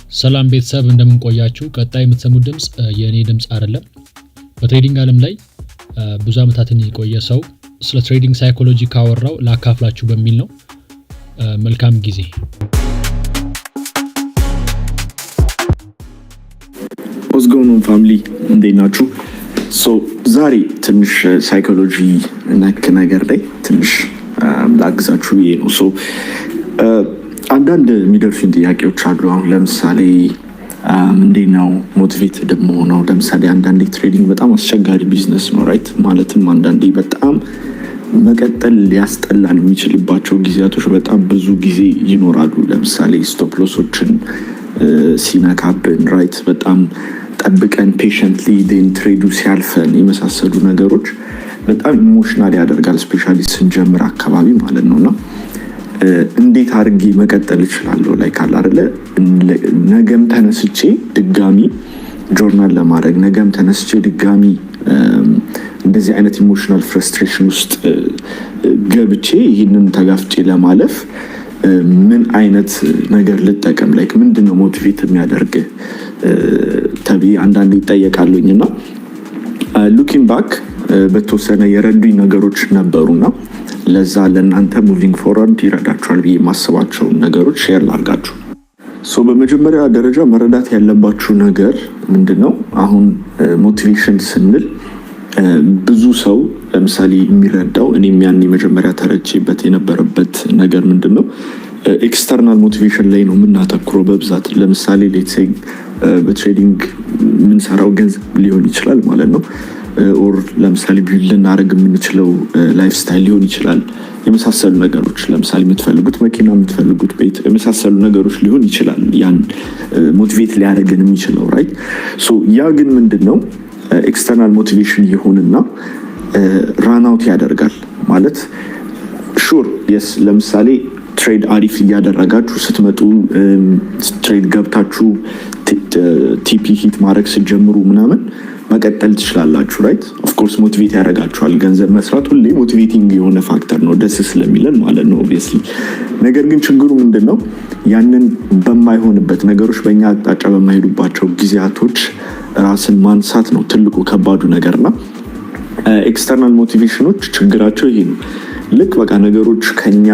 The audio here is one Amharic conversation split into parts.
ሰላም ቤተሰብ እንደምን ቆያችሁ? ቀጣይ የምትሰሙት ድምጽ የኔ ድምጽ አይደለም። በትሬዲንግ ዓለም ላይ ብዙ ዓመታትን የቆየ ሰው ስለ ትሬዲንግ ሳይኮሎጂ ካወራው ላካፍላችሁ በሚል ነው። መልካም ጊዜ። ወዝጎኑ ፋሚሊ እንዴት ናችሁ? ዛሬ ትንሽ ሳይኮሎጂ ነክ ነገር ላይ ትንሽ ላግዛችሁ ብዬ ነው። አንዳንድ የሚደርሱኝ ጥያቄዎች አሉ። አሁን ለምሳሌ እንዴት ነው ሞቲቬትድ የምሆነው? ለምሳሌ አንዳንዴ ትሬዲንግ በጣም አስቸጋሪ ቢዝነስ ነው ራይት። ማለትም አንዳንዴ በጣም መቀጠል ሊያስጠላን የሚችልባቸው ጊዜያቶች በጣም ብዙ ጊዜ ይኖራሉ። ለምሳሌ ስቶፕ ሎሶችን ሲነካብን ራይት፣ በጣም ጠብቀን ፔሸንትሊ ዴን ትሬዱ ሲያልፈን የመሳሰሉ ነገሮች በጣም ኢሞሽናል ያደርጋል፣ ስፔሻሊ ስንጀምር አካባቢ ማለት ነው። እና እንዴት አድርጌ መቀጠል እችላለሁ? ላይ ካል አይደለ ነገም ተነስቼ ድጋሚ ጆርናል ለማድረግ ነገም ተነስቼ ድጋሚ እንደዚህ አይነት ኢሞሽናል ፍረስትሬሽን ውስጥ ገብቼ ይህንን ተጋፍጬ ለማለፍ ምን አይነት ነገር ልጠቀም? ላይክ ምንድነው ሞቲቬት የሚያደርግ ተብዬ አንዳንዴ ይጠየቃሉኝ። እና ሉኪንግ ባክ በተወሰነ የረዱኝ ነገሮች ነበሩና ለዛ ለእናንተ ሙቪንግ ፎርዋርድ ይረዳችኋል ብዬ የማስባቸውን ነገሮች ሼር ላርጋችሁ። በመጀመሪያ ደረጃ መረዳት ያለባችሁ ነገር ምንድነው? አሁን ሞቲቬሽን ስንል ብዙ ሰው ለምሳሌ የሚረዳው እኔም ያን መጀመሪያ ተረቼበት የነበረበት ነገር ምንድነው ኤክስተርናል ሞቲቬሽን ላይ ነው የምናተኩረው በብዛት። ለምሳሌ ሌትስ ሴይ በትሬዲንግ የምንሰራው ገንዘብ ሊሆን ይችላል ማለት ነው። ኦር ለምሳሌ ቢልድ ልናደርግ የምንችለው ላይፍ ስታይል ሊሆን ይችላል። የመሳሰሉ ነገሮች ለምሳሌ የምትፈልጉት መኪና፣ የምትፈልጉት ቤት፣ የመሳሰሉ ነገሮች ሊሆን ይችላል ያን ሞቲቬት ሊያደርገን የሚችለው ራይት። ያ ግን ምንድነው ኤክስተርናል ሞቲቬሽን ይሁንና ራን አውት ያደርጋል ማለት ሹር የስ ለምሳሌ ትሬድ አሪፍ እያደረጋችሁ ስትመጡ ትሬድ ገብታችሁ ቲፒ ሂት ማድረግ ስትጀምሩ ምናምን መቀጠል ትችላላችሁ ራይት። ኦፍኮርስ ሞቲቬት ያደርጋችኋል። ገንዘብ መስራት ሁሌ ሞቲቬቲንግ የሆነ ፋክተር ነው፣ ደስ ስለሚለን ማለት ነው ኦብቪየስሊ። ነገር ግን ችግሩ ምንድነው ያንን በማይሆንበት ነገሮች በእኛ አቅጣጫ በማይሄዱባቸው ጊዜያቶች ራስን ማንሳት ነው ትልቁ ከባዱ ነገርና ኤክስተርናል ሞቲቬሽኖች ችግራቸው ይሄ ነው። ልክ በቃ ነገሮች ከኛ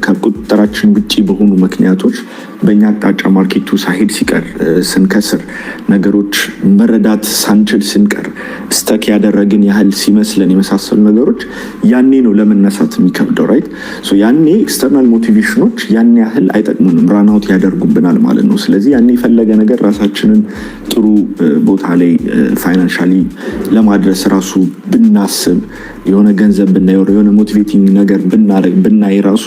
ከቁጥጥራችን ውጪ በሆኑ ምክንያቶች በእኛ አቅጣጫ ማርኬቱ ሳይሄድ ሲቀር፣ ስንከስር፣ ነገሮች መረዳት ሳንችል ስንቀር፣ ስተክ ያደረግን ያህል ሲመስለን የመሳሰሉ ነገሮች ያኔ ነው ለመነሳት የሚከብደው ራይት። ያኔ ኤክስተርናል ሞቲቬሽኖች ያን ያህል አይጠቅሙንም፣ ራናውት ያደርጉብናል ማለት ነው። ስለዚህ ያኔ የፈለገ ነገር ራሳችንን ጥሩ ቦታ ላይ ፋይናንሻሊ ለማድረስ ራሱ ብናስብ፣ የሆነ ገንዘብ ብናይ፣ የሆነ ሞቲቬቲንግ ነገር ብናይ ራሱ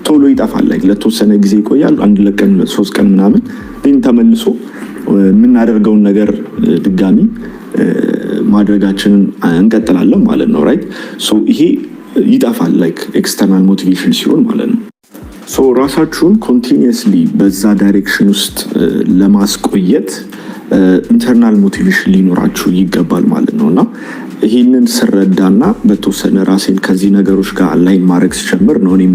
ቶሎ ይጠፋል። ላይ ለተወሰነ ጊዜ ይቆያል፣ አንድ ለቀን 3 ቀን ምናምን፣ ግን ተመልሶ የምናደርገውን ነገር ድጋሚ ማድረጋችንን እንቀጥላለን ማለት ነው ራይት። ይሄ ይጠፋል ላይክ ኤክስተርናል ሞቲቬሽን ሲሆን ማለት ነው። ራሳችሁን ኮንቲኒየስሊ በዛ ዳይሬክሽን ውስጥ ለማስቆየት ኢንተርናል ሞቲቬሽን ሊኖራችሁ ይገባል ማለት ነው። እና ይህንን ስረዳና በተወሰነ ራሴን ከዚህ ነገሮች ጋር አላይን ማድረግ ሲጀምር ነው እኔ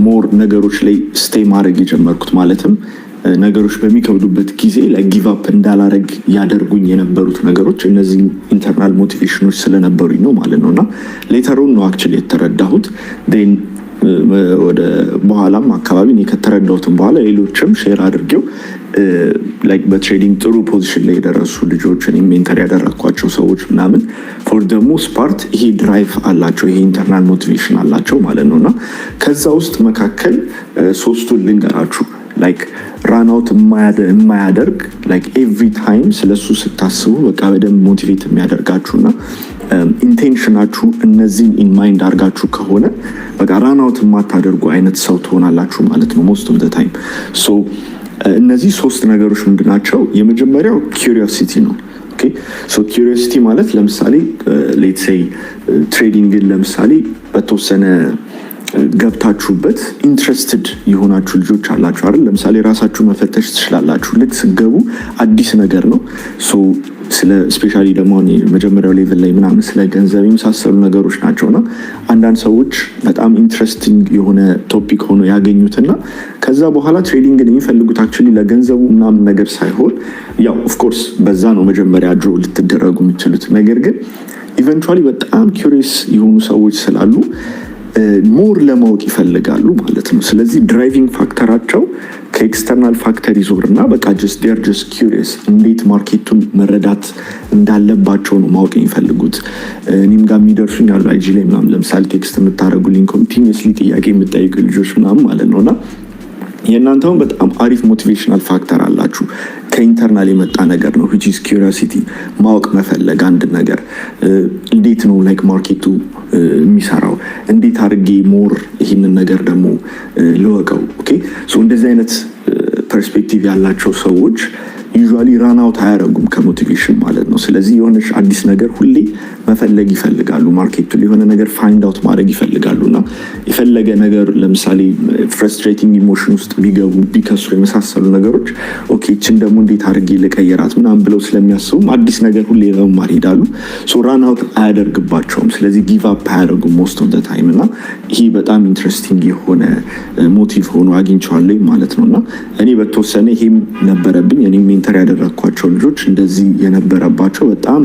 ሞር ነገሮች ላይ ስቴይ ማድረግ የጀመርኩት። ማለትም ነገሮች በሚከብዱበት ጊዜ ላይ ጊቭ አፕ እንዳላረግ ያደርጉኝ የነበሩት ነገሮች እነዚህ ኢንተርናል ሞቲቬሽኖች ስለነበሩኝ ነው ማለት ነው። እና ሌተሩን ነው አክቹዋሊ የተረዳሁት። ወደ በኋላም አካባቢ እኔ ከተረዳሁትም በኋላ ሌሎችም ሼር አድርጌው ላይክ በትሬዲንግ ጥሩ ፖዚሽን ላይ የደረሱ ልጆችን ሜንተር ያደረኳቸው ሰዎች ምናምን ፎር ደ ሞስት ፓርት ይሄ ድራይቭ አላቸው፣ ይሄ ኢንተርናል ሞቲቬሽን አላቸው ማለት ነው። እና ከዛ ውስጥ መካከል ሶስቱን ልንገራችሁ። ላይክ ራንአውት የማያደርግ ላይክ ኤቭሪ ታይም ስለሱ ስታስቡ በቃ በደንብ ሞቲቬት የሚያደርጋችሁና ኢንቴንሽናችሁ እነዚህን ኢንማይንድ አድርጋችሁ ከሆነ በቃ ራንአውት የማታደርጉ አይነት ሰው ትሆናላችሁ ማለት ነው ሞስት ኦፍ ዘ ታይም። እነዚህ 3 ነገሮች ምንድናቸው? የመጀመሪያው ኪሪዮሲቲ ነው። ኪሪዮሲቲ ማለት ለምሳሌ ሌትስ ሴይ ትሬዲንግን ለምሳሌ በተወሰነ ገብታችሁበት ኢንትረስትድ የሆናችሁ ልጆች አላችሁ አይደል? ለምሳሌ ራሳችሁ መፈተሽ ትችላላችሁ። ልክ ስገቡ አዲስ ነገር ነው ስለ ስፔሻሊ ደግሞ መጀመሪያው ሌቭል ላይ ምናምን ስለ ገንዘብ የመሳሰሉ ነገሮች ናቸውና አንዳንድ ሰዎች በጣም ኢንትረስቲንግ የሆነ ቶፒክ ሆኖ ያገኙትና ከዛ በኋላ ትሬዲንግን የሚፈልጉት አክቹዋሊ ለገንዘቡ ምናምን ነገር ሳይሆን ያው ኦፍኮርስ በዛ ነው መጀመሪያ ድሮ ልትደረጉ የምትችሉት። ነገር ግን ኢቨንቹዋሊ በጣም ኪሪየስ የሆኑ ሰዎች ስላሉ ሞር ለማወቅ ይፈልጋሉ ማለት ነው። ስለዚህ ድራይቪንግ ፋክተራቸው ከኤክስተርናል ፋክተር ይዞርና በቃ ጀስት ኪሪየስ እንዴት ማርኬቱን መረዳት እንዳለባቸው ነው ማወቅ የሚፈልጉት። እኔም ጋር የሚደርሱኝ አሉ አይጂ ላይ ምናምን ለምሳሌ ቴክስት የምታደርጉልኝ ኮንቲኒየስሊ ጥያቄ የምጠይቁ ልጆች ምናምን ማለት ነው እና የእናንተውን በጣም አሪፍ ሞቲቬሽናል ፋክተር አላችሁ። ከኢንተርናል የመጣ ነገር ነው which is curiosity ማወቅ መፈለግ አንድ ነገር እንዴት ነው ላይክ ማርኬቱ የሚሰራው እንዴት አድርጌ ሞር ይህንን ነገር ደግሞ ልወቀው። ኦኬ ሶ እንደዚህ አይነት ፐርስፔክቲቭ ያላቸው ሰዎች ዩዥዋሊ ራን አውት አያደርጉም ከሞቲቬሽን ማለት ነው። ስለዚህ የሆነች አዲስ ነገር ሁሌ መፈለግ ይፈልጋሉ። ማርኬቱ ላይ የሆነ ነገር ፋይንድ አውት ማድረግ ይፈልጋሉ እና የፈለገ ነገር ለምሳሌ ፍረስትሬቲንግ ኢሞሽን ውስጥ ቢገቡ ቢከስሩ የመሳሰሉ ነገሮች ኦኬ እችን ደግሞ እንዴት አድርጌ ልቀየራት ምናምን ብለው ስለሚያስቡም አዲስ ነገር ሁሌ ለመማር ሄዳሉ። ሶ ራን አውት አያደርግባቸውም። ስለዚህ ጊቭ አፕ አያደርጉም ሞስት ኦፍ ዘ ታይም እና ይሄ በጣም ኢንትረስቲንግ የሆነ ሞቲቭ ሆኖ አግኝቼዋለሁ ማለት ነው እና እኔ በተወሰነ ይሄም ነበረብኝ። እኔም ሜንተር ያደረግኳቸው ልጆች እንደዚህ የነበረባቸው በጣም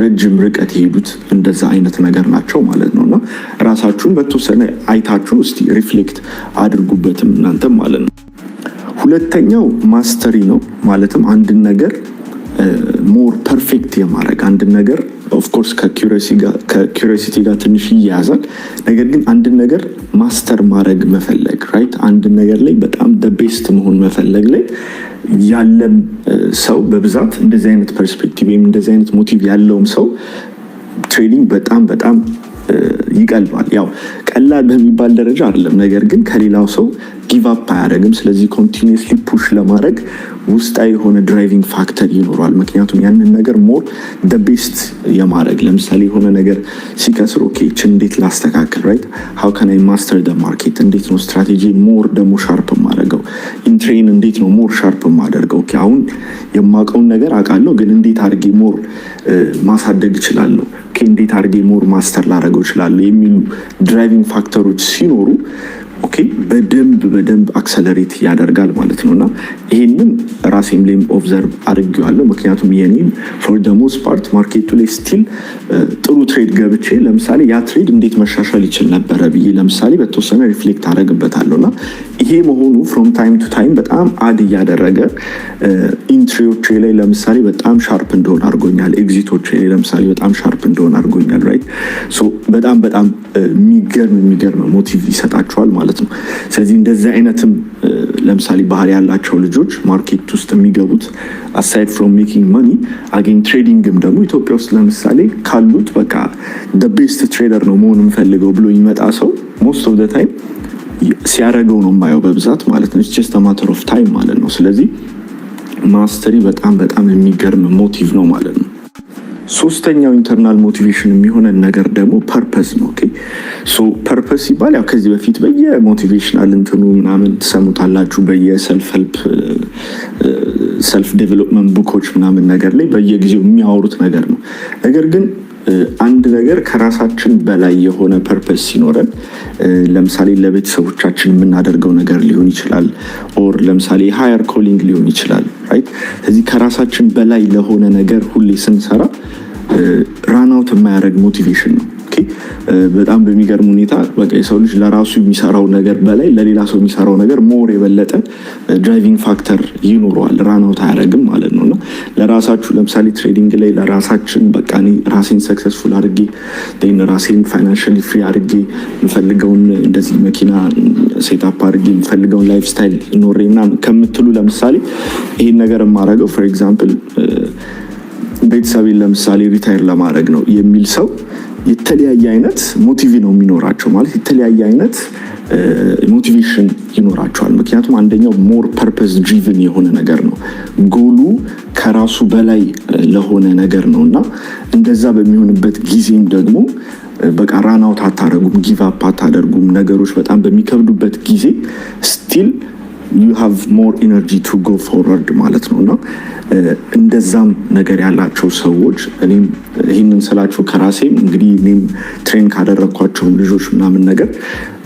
ረጅም ርቀት የሄዱት እንደዛ አይነት ነገር ናቸው ማለት ነው እና ራሳችሁን በተወሰነ አይታችሁ እስቲ ሪፍሌክት አድርጉበትም እናንተም ማለት ነው። ሁለተኛው ማስተሪ ነው። ማለትም አንድን ነገር ሞር ፐርፌክት የማድረግ አንድን ነገር ኦፍኮርስ ከኪሪዮሲቲ ጋር ትንሽ ይያያዛል። ነገር ግን አንድን ነገር ማስተር ማድረግ መፈለግ ራይት አንድን ነገር ላይ በጣም ቤስት መሆን መፈለግ ላይ ያለም ሰው በብዛት እንደዚህ አይነት ፐርስፔክቲቭ ወይም እንደዚህ አይነት ሞቲቭ ያለውም ሰው ትሬዲንግ በጣም በጣም ይቀልባል። ያው ቀላል በሚባል ደረጃ አይደለም፣ ነገር ግን ከሌላው ሰው ጊቭ አፕ አያደርግም። ስለዚህ ኮንቲኒየስሊ ፑሽ ለማድረግ ውስጣዊ የሆነ ድራይቪንግ ፋክተር ይኖረዋል። ምክንያቱም ያንን ነገር ሞር ደ ቤስት የማድረግ ለምሳሌ የሆነ ነገር ሲከስር ኦኬ እችን እንዴት ላስተካክል ራይት ሃው ካን አይ ማስተር ደ ማርኬት እንዴት ነው ስትራቴጂ ሞር ደግሞ ሻርፕ የማደርገው ኢንትሬን እንዴት ነው ሞር ሻርፕ የማደርገው ኦኬ አሁን የማውቀውን ነገር አውቃለሁ ግን እንዴት አድርጌ ሞር ማሳደግ እችላለሁ እንዴት አድርጌ ሞር ማስተር ላደርገው እችላለሁ የሚሉ ድራይቪንግ ፋክተሮች ሲኖሩ ኦኬ በደንብ አክሰለሬት ያደርጋል ማለት ነው እና ይህንን ራሴም ላይም ኦብዘርቭ አድርጌዋለሁ። ምክንያቱም የኔም ፎር ደ ሞስት ፓርት ማርኬቱ ላይ ስቲል ጥሩ ትሬድ ገብቼ ለምሳሌ ያ ትሬድ እንዴት መሻሻል ይችል ነበረ ብዬ ለምሳሌ በተወሰነ ሪፍሌክት አደረግበታለሁ እና ይሄ መሆኑ ፍሮም ታይም ቱ ታይም በጣም አድ እያደረገ ኢንትሪዎቼ ላይ ለምሳሌ በጣም ሻርፕ እንደሆን አድርጎኛል። ኤግዚቶቼ ላይ ለምሳሌ በጣም ሻርፕ እንደሆን አድርጎኛል። ራይት ሶ በጣም የሚገርም ሞቲቭ ይሰጣቸዋል ማለት ነው። ስለዚህ እንደዚህ አይነትም ለምሳሌ ባህሪ ያላቸው ልጆች ማርኬት ውስጥ የሚገቡት አሳይድ ፍሮም ሜኪንግ መኒ አጌን ትሬዲንግም ደግሞ ኢትዮጵያ ውስጥ ለምሳሌ ካሉት በቃ ደ ቤስት ትሬደር ነው መሆን የምፈልገው ብሎ ይመጣ ሰው ሞስት ኦፍ ዘ ታይም ሲያደርገው ነው የማየው በብዛት ማለት ነው። ጀስት ማተር ኦፍ ታይም ማለት ነው። ስለዚህ ማስተሪ በጣም የሚገርም ሞቲቭ ነው ማለት ነው። ሶስተኛው ኢንተርናል ሞቲቬሽን የሚሆነን ነገር ደግሞ ፐርፐስ ነው። ኦኬ ሶ ፐርፐስ ሲባል ያው ከዚህ በፊት በየሞቲቬሽናል እንትኑ ምናምን ትሰሙታላችሁ በየሰልፍ ዴቨሎፕመንት ቡኮች ምናምን ነገር ላይ በየጊዜው የሚያወሩት ነገር ነው። ነገር ግን አንድ ነገር ከራሳችን በላይ የሆነ ፐርፐስ ሲኖረን ለምሳሌ ለቤተሰቦቻችን የምናደርገው ነገር ሊሆን ይችላል ኦር ለምሳሌ ሃየር ኮሊንግ ሊሆን ይችላል ራይት። ስለዚህ ከራሳችን በላይ ለሆነ ነገር ሁሌ ስንሰራ ራን አውት የማያደርግ ሞቲቬሽን ነው። በጣም በሚገርም ሁኔታ በቃ የሰው ልጅ ለራሱ የሚሰራው ነገር በላይ ለሌላ ሰው የሚሰራው ነገር ሞር የበለጠ ድራይቪንግ ፋክተር ይኖረዋል። ራን አውት አያደርግም ማለት ነው እና ለራሳችሁ ለምሳሌ ትሬዲንግ ላይ ለራሳችን በቃ እኔ ራሴን ሰክሰስፉል አድርጌ ራሴን ፋይናንሻሊ ፍሪ አድርጌ የምፈልገውን እንደዚህ መኪና ሴታፕ አድርጌ የምፈልገውን ላይፍ ስታይል ኖሬ ምናምን ከምትሉ ለምሳሌ ይህን ነገር የማደርገው ፎር ኤግዛምፕል ቤተሰቤን ለምሳሌ ሪታይር ለማድረግ ነው የሚል ሰው የተለያየ አይነት ሞቲቭ ነው የሚኖራቸው ማለት የተለያየ አይነት ሞቲቬሽን ይኖራቸዋል። ምክንያቱም አንደኛው ሞር ፐርፐስ ድሪቭን የሆነ ነገር ነው፣ ጎሉ ከራሱ በላይ ለሆነ ነገር ነው እና እንደዛ በሚሆንበት ጊዜም ደግሞ በቃ ራን አውት አታደርጉም፣ ጊቭ አፕ አታደርጉም። ነገሮች በጣም በሚከብዱበት ጊዜ ስቲል you have more energy to go forward ማለት ነው። እና እንደዛም ነገር ያላቸው ሰዎች እኔም ይህንን ስላችሁ ከራሴም እንግዲህ እኔም ትሬን ካደረግኳቸው ልጆች ምናምን ነገር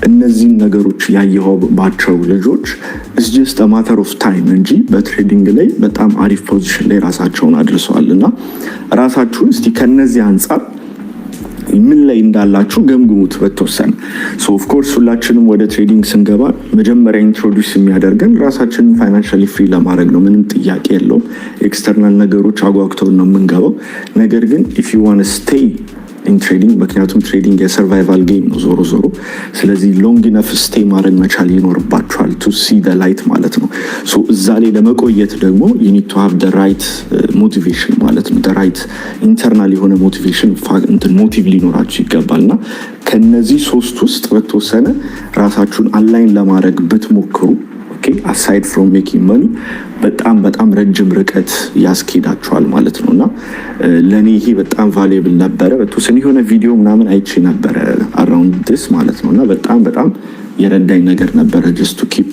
እነዚህን ነገሮች ያየኋቸው ልጆች it's just a matter of time እንጂ በትሬዲንግ ላይ በጣም አሪፍ ፖዚሽን ላይ ራሳቸውን አድርሰዋል። እና ራሳችሁን እስቲ ከነዚህ አንጻር ምን ላይ እንዳላችሁ ገምግሙት በተወሰነ። ሶ ኦፍ ኮርስ ሁላችንም ወደ ትሬዲንግ ስንገባ መጀመሪያ ኢንትሮዲዩስ የሚያደርገን ራሳችንን ፋይናንሻሊ ፍሪ ለማድረግ ነው። ምንም ጥያቄ የለውም። ኤክስተርናል ነገሮች አጓግተውን ነው የምንገባው። ነገር ግን if you want to stay in trading ምክንያቱም ትሬዲንግ የሰርቫይቫል ጌም ነው ዞሮ ዞሮ። ስለዚህ ሎንግ ኢነፍ ስቴይ ማድረግ መቻል ይኖርባችኋል to see the light ማለት ነው። ሶ እዛ ላይ ለመቆየት ደግሞ you need to have the right motivation ማለት ነው። the right internal የሆነ motivation ሞቲቭ ሊኖራችሁ ይገባልና ከነዚህ ሶስት ውስጥ በተወሰነ ራሳችሁን አላይን ለማድረግ ብትሞክሩ aside from making money በጣም ረጅም ርቀት ያስኬዳችኋል ማለት ነውና ለኔ ይሄ በጣም ቫልዩብል ነበረ። በተወሰነ የሆነ ቪዲዮ ምናምን አይቼ ነበረ around this ማለት ነውና በጣም የረዳኝ ነገር ነበረ just to keep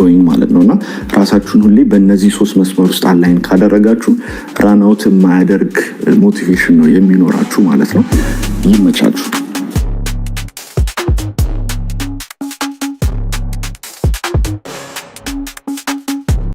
going ማለት ነውና ራሳችሁን ሁሌ በእነዚህ ሶስት መስመር ውስጥ አላይን ካደረጋችሁ ራን አውት የማያደርግ ሞቲቬሽን ነው የሚኖራችሁ ማለት ነው። ይመቻችሁ።